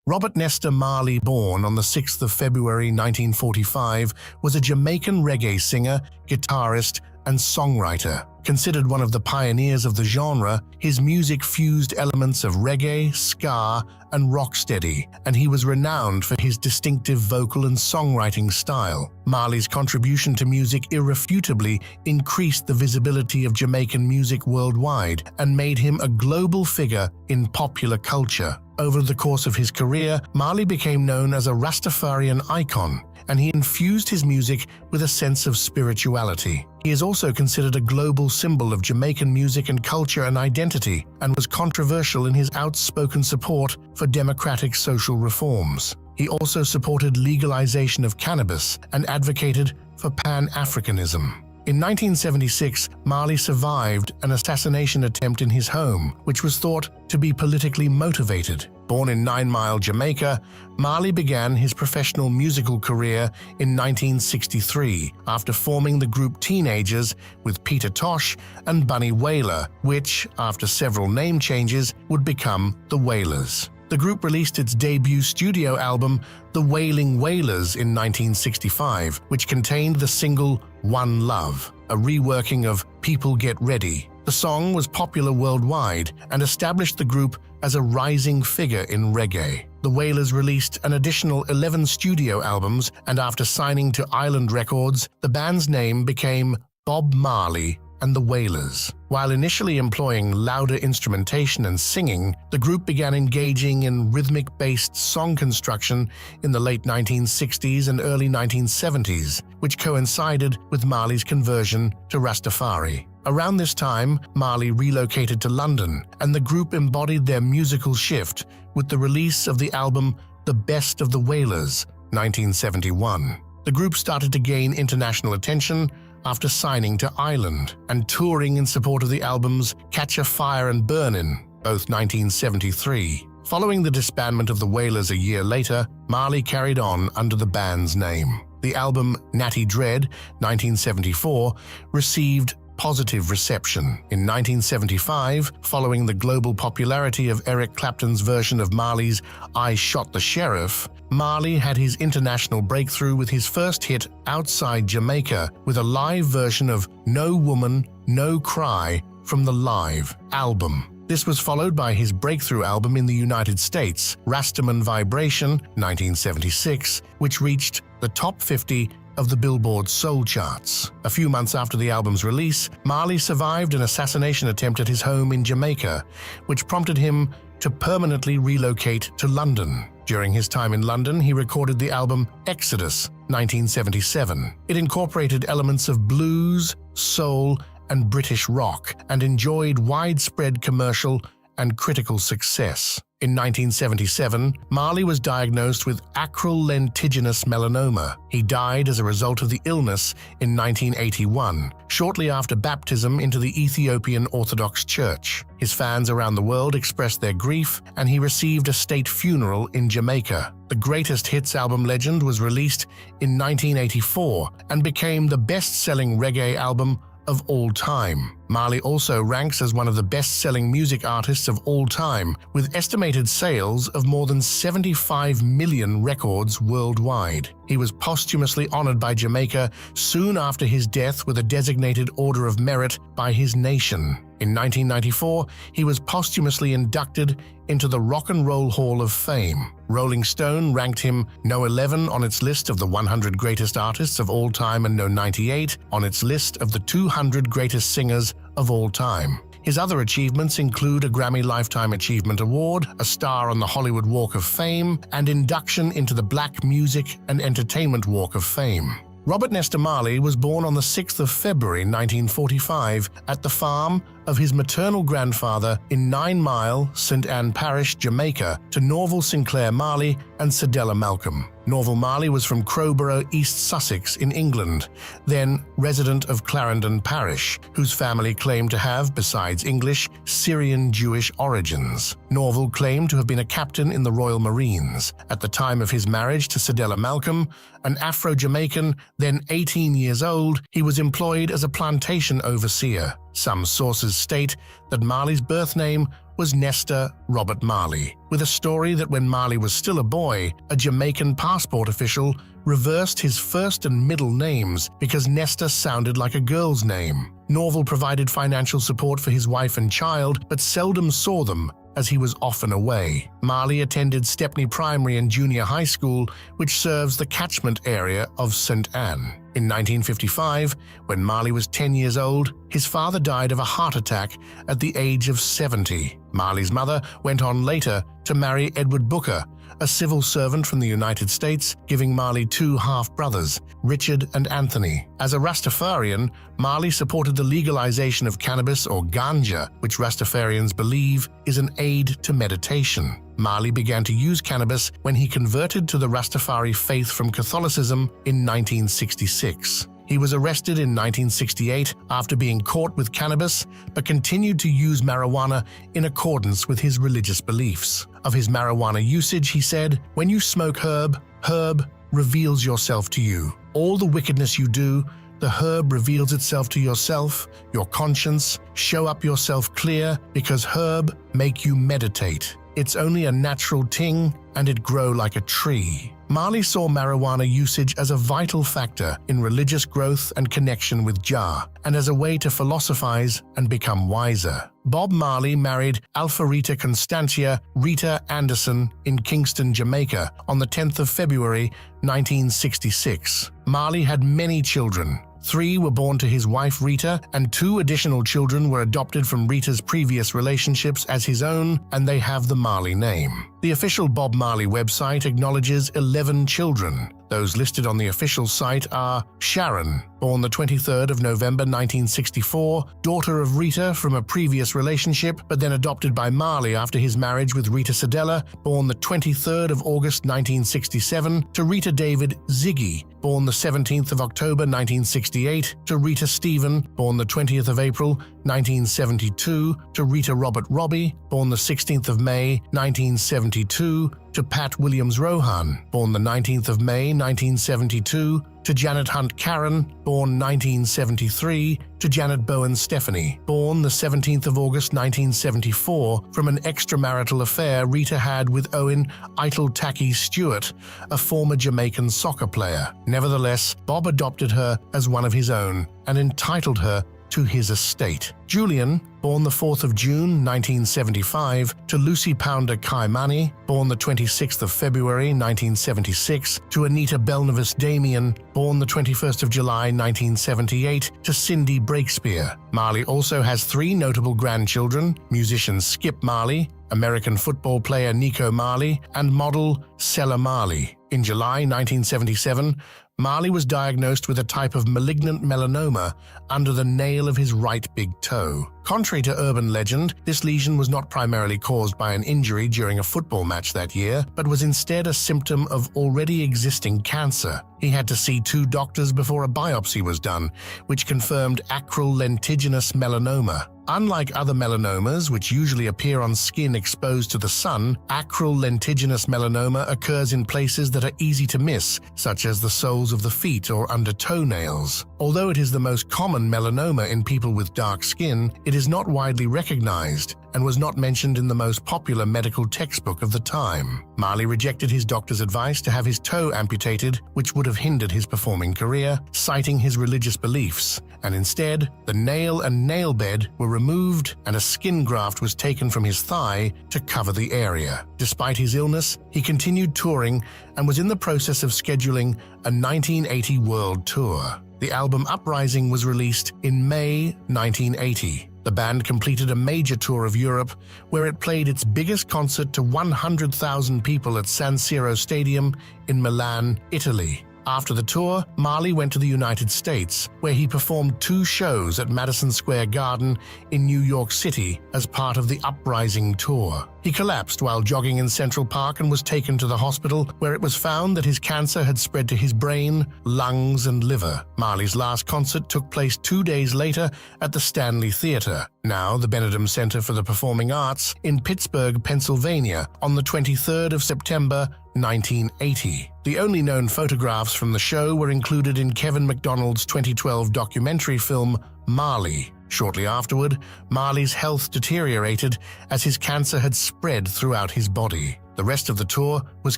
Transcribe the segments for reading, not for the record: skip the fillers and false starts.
Robert Nesta Marley, born on the 6th of February 1945, was a Jamaican reggae singer, guitarist, and songwriter. Considered one of the pioneers of the genre, his music fused elements of reggae, ska, and rocksteady, and he was renowned for his distinctive vocal and songwriting style. Marley's contribution to music irrefutably increased the visibility of Jamaican music worldwide and made him a global figure in popular culture. Over the course of his career, Marley became known as a Rastafarian icon, and he infused his music with a sense of spirituality. He is also considered a global symbol of Jamaican music and culture and identity, and was controversial in his outspoken support for democratic social reforms. He also supported legalization of cannabis and advocated for Pan-Africanism. In 1976, Marley survived an assassination attempt in his home, which was thought to be politically motivated. Born in 9 Mile, Jamaica, Marley began his professional musical career in 1963 after forming the group Teenagers with Peter Tosh and Bunny Wailer, which, after several name changes, would become the Wailers. The group released its debut studio album, The Wailing Wailers, in 1965, which contained the single One Love, a reworking of People Get Ready. The song was popular worldwide and established the group as a rising figure in reggae. The Wailers released an additional 11 studio albums, and after signing to Island Records, the band's name became Bob Marley and the Wailers. While initially employing louder instrumentation and singing, the group began engaging in rhythmic-based song construction in the late 1960s and early 1970s, which coincided with Marley's conversion to Rastafari. Around this time, Marley relocated to London, and the group embodied their musical shift with the release of the album The Best of the Wailers, 1971. The group started to gain international attention after signing to Island and touring in support of the albums Catch a Fire and Burnin', both 1973. Following the disbandment of the Wailers a year later, Marley carried on under the band's name. The album Natty Dread, 1974, received positive reception. In 1975, following the global popularity of Eric Clapton's version of Marley's I Shot the Sheriff, Marley had his international breakthrough with his first hit outside Jamaica with a live version of No Woman, No Cry from the Live album. This was followed by his breakthrough album in the United States, Rastaman Vibration, 1976, which reached the top 50 of the Billboard Soul charts. A few months after the album's release, Marley survived an assassination attempt at his home in Jamaica, which prompted him to permanently relocate to London. During his time in London, he recorded the album Exodus, 1977. It incorporated elements of blues, soul, and British rock, and enjoyed widespread commercial and critical success. In 1977, Marley was diagnosed with acral lentiginous melanoma. He died as a result of the illness in 1981, shortly after baptism into the Ethiopian Orthodox Church. His fans around the world expressed their grief, and he received a state funeral in Jamaica. The Greatest Hits album Legend was released in 1984 and became the best-selling reggae album of all time. Marley also ranks as one of the best-selling music artists of all time, with estimated sales of more than 75 million records worldwide. He was posthumously honored by Jamaica soon after his death with a designated Order of Merit by his nation. In 1994, he was posthumously inducted into the Rock and Roll Hall of Fame. Rolling Stone ranked him No. 11 on its list of the 100 greatest artists of all time and No. 98 on its list of the 200 greatest singers of all time. His other achievements include a Grammy Lifetime Achievement Award, a star on the Hollywood Walk of Fame, and induction into the Black Music and Entertainment Walk of Fame. Robert Nesta Marley was born on the 6th of February 1945 at the farm of his maternal grandfather in 9 Mile, St. Anne Parish, Jamaica, to Norval Sinclair Marley and Cedella Malcolm. Norval Marley was from Crowborough, East Sussex in England, then resident of Clarendon Parish, whose family claimed to have, besides English, Syrian Jewish origins. Norval claimed to have been a captain in the Royal Marines. At the time of his marriage to Cedella Malcolm, an Afro-Jamaican, then 18 years old, he was employed as a plantation overseer. Some sources state that Marley's birth name was Nestor Robert Marley, with a story that when Marley was still a boy, a Jamaican passport official reversed his first and middle names because Nestor sounded like a girl's name. Norval provided financial support for his wife and child, but seldom saw them as he was often away. Marley attended Stepney Primary and Junior High School, which serves the catchment area of St. Anne. In 1955, when Marley was 10 years old, his father died of a heart attack at the age of 70. Marley's mother went on later to marry Edward Booker, a civil servant from the United States, giving Marley two half-brothers, Richard and Anthony. As a Rastafarian, Marley supported the legalization of cannabis or ganja, which Rastafarians believe is an aid to meditation. Marley began to use cannabis when he converted to the Rastafari faith from Catholicism in 1966. He was arrested in 1968 after being caught with cannabis, but continued to use marijuana in accordance with his religious beliefs. Of his marijuana usage, he said, "When you smoke herb reveals yourself to you. All the wickedness you do, the herb reveals itself to yourself, your conscience, show up yourself clear, because herb make you meditate. It's only a natural ting, and it grow like a tree." Marley saw marijuana usage as a vital factor in religious growth and connection with Jah, and as a way to philosophize and become wiser. Bob Marley married Alpharita Constantia Rita Anderson in Kingston, Jamaica, on the 10th of February, 1966. Marley had many children. 3 were born to his wife Rita, and 2 additional children were adopted from Rita's previous relationships as his own, and they have the Marley name. The official Bob Marley website acknowledges 11 children. Those listed on the official site are Sharon, born the 23rd of November 1964, daughter of Rita from a previous relationship, but then adopted by Marley after his marriage with Rita Sedella, born the 23rd of August 1967, to Rita David Ziggy, born the 17th of October 1968, to Rita Stephen, born the 20th of April 1972, to Rita Robert Robbie, born the 16th of May 1972, to Pat Williams Rohan, born the 19th of May 1972, to Janet Hunt Karen, born 1973, to Janet Bowen Stephanie, born the 17th of August 1974, from an extramarital affair Rita had with Owen Eitel Taki Stewart, a former Jamaican soccer player. Nevertheless, Bob adopted her as one of his own and entitled her to his estate. Julian, born the 4th of June 1975, to Lucy Pounder Kaimani, born the 26th of February 1976, to Anita Belnavis Damien, born the 21st of July 1978, to Cindy Breakspear. Marley also has 3 notable grandchildren: musician Skip Marley, American football player Nico Marley, and model Sella Marley. In July 1977, Marley was diagnosed with a type of malignant melanoma under the nail of his right big toe. Contrary to urban legend, this lesion was not primarily caused by an injury during a football match that year, but was instead a symptom of already existing cancer. He had to see 2 doctors before a biopsy was done, which confirmed acral lentiginous melanoma. Unlike other melanomas, which usually appear on skin exposed to the sun, acral lentiginous melanoma occurs in places that are easy to miss, such as the soles of the feet or under toenails. Although it is the most common melanoma in people with dark skin, it is not widely recognized and was not mentioned in the most popular medical textbook of the time. Marley rejected his doctor's advice to have his toe amputated, which would have hindered his performing career, citing his religious beliefs, and instead, the nail and nail bed were removed and a skin graft was taken from his thigh to cover the area. Despite his illness, he continued touring and was in the process of scheduling a 1980 world tour. The album Uprising was released in May 1980. The band completed a major tour of Europe, where it played its biggest concert to 100,000 people at San Siro Stadium in Milan, Italy. After the tour, Marley went to the United States, where he performed 2 shows at Madison Square Garden in New York City as part of the Uprising tour. He collapsed while jogging in Central Park and was taken to the hospital, where it was found that his cancer had spread to his brain, lungs, and liver. Marley's last concert took place 2 days later at the Stanley Theatre, now the Benedum Center for the Performing Arts, in Pittsburgh, Pennsylvania, on the 23rd of September 1980. The only known photographs from the show were included in Kevin MacDonald's 2012 documentary film Marley, Shortly afterward, Marley's health deteriorated as his cancer had spread throughout his body. The rest of the tour was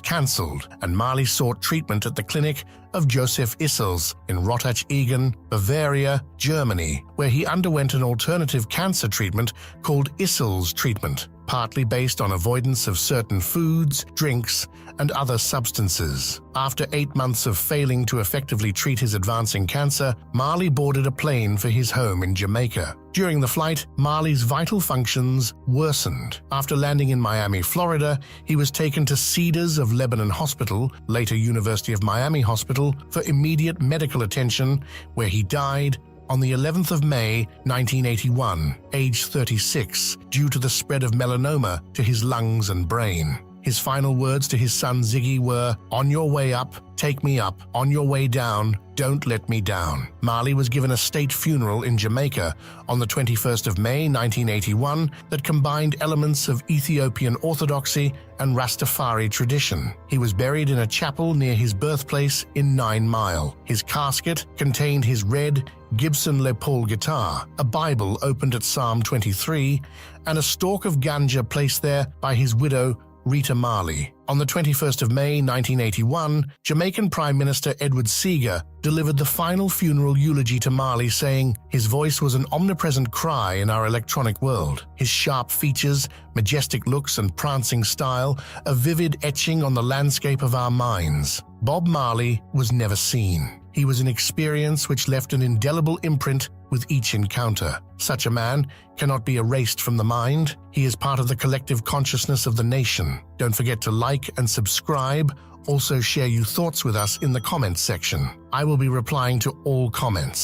cancelled, and Marley sought treatment at the clinic of Joseph Issels in Rottach-Eggen, Bavaria, Germany, where he underwent an alternative cancer treatment called Issels treatment, partly based on avoidance of certain foods, drinks, and other substances. After 8 months of failing to effectively treat his advancing cancer, Marley boarded a plane for his home in Jamaica. During the flight, Marley's vital functions worsened. After landing in Miami, Florida, he was taken to Cedars of Lebanon Hospital, later University of Miami Hospital, for immediate medical attention, where he died on the 11th of May, 1981, age 36, due to the spread of melanoma to his lungs and brain. His final words to his son Ziggy were, "On your way up, take me up. On your way down, don't let me down." Marley was given a state funeral in Jamaica on the 21st of May, 1981, that combined elements of Ethiopian Orthodoxy and Rastafari tradition. He was buried in a chapel near his birthplace in 9 Mile. His casket contained his red Gibson Les Paul guitar, a Bible opened at Psalm 23, and a stalk of ganja placed there by his widow, Rita Marley. On the 21st of May, 1981, Jamaican Prime Minister Edward Seager delivered the final funeral eulogy to Marley, saying, "His voice was an omnipresent cry in our electronic world. His sharp features, majestic looks, and prancing style, a vivid etching on the landscape of our minds. Bob Marley was never seen. He was an experience which left an indelible imprint with each encounter. Such a man cannot be erased from the mind. He is part of the collective consciousness of the nation." Don't forget to like and subscribe. Also share your thoughts with us in the comments section. I will be replying to all comments.